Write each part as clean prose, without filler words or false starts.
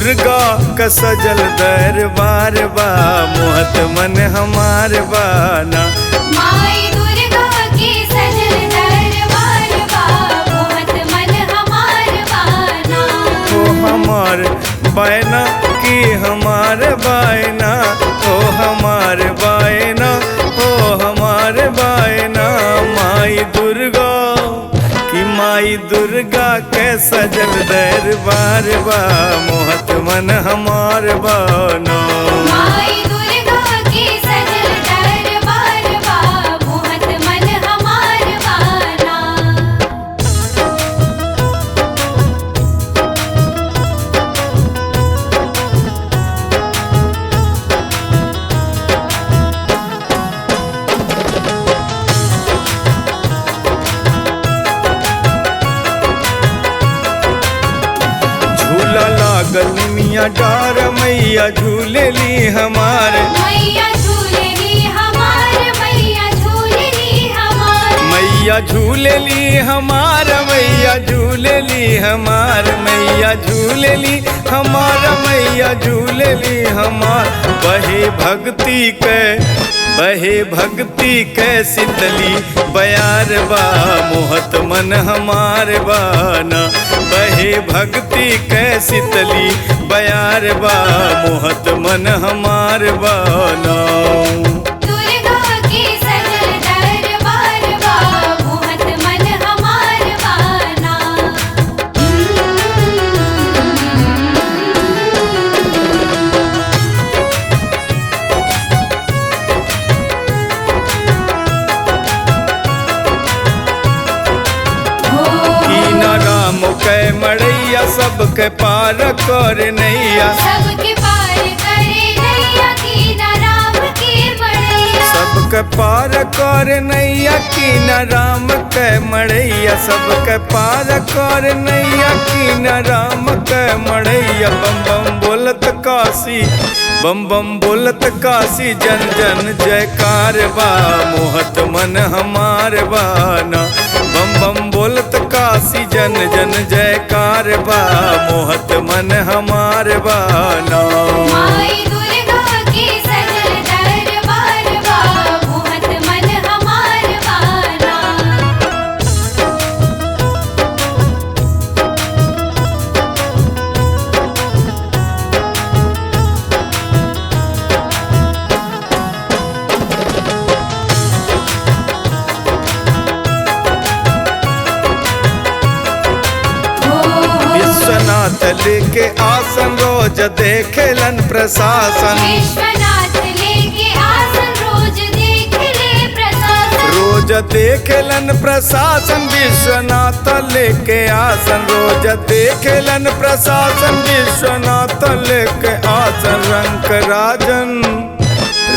दुर्गा का सजल दरबार बा, मोहत मन हमार बाना। माई दुर्गा के सजल दरबार बा, मोहत मन हमार बाना। ओ हमार बायना की हमार बायना, ओ हमार बायना, ओ हमार बायना। माई दुर्गा की माई दुर्गा के सजल दरबार बा, मोहत मन हमार बाना। माई दुर्गा के सजल दरबार बा, मोहत मन हमार बाना। झूला लागल निमिया डार, मैया झूलेली हमार। मैया झूलेली हमार, मैया झूलेली हमार। मैया झूलेली हमार, मैया झूलेली हमार, मैया झूलेली हमार, मैया झूलेली हमार। बहे भक्ति के शीतली बयार बा, मोहत मन हमार बाना। बहे भक्ति के शीतली बयार बा, मोहत मन हमार बाना। दुर्गा के सजल दरबार बा, मोहत मन हमार बाना। कीन राम कै मड़ैया, सबके पार कर नैया। सबके पार करे नैया, कीन राम के मड़ैया। सबके पार कर नैया, कीन राम के मड़ैया। सबके पार कर नैया, कीन राम के मड़ैया। बम बम बोलत काशी, बम बम बोलत काशी, जन जन जयकार बा, मोहत मन हमार बाना। बम बम बोलत काशी, जन जन जयकार बा, मोहत मन हमार बाना। माई दुर्गा के सजल दरबार बा, मोहत मन हमार बाना। विश्वनाथ लेके आसन, रोज देखेलन प्रशासन। विश्वनाथ लेके आसन, रोज देख ले प्रशासन। रोज देखेलन प्रशासन, विश्वनाथ लेके आसन। रोज देखेलन प्रशासन, विश्वनाथ लेके आसन।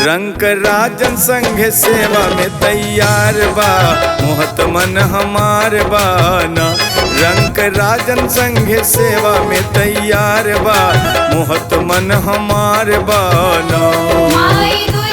रंक राजन संघ सेवा में तैयार बा, मोहत मन हमार बाना। रंक राजन संघ सेवा में तैयार बा, मोहत मन हमार बाना। माई दुर्गा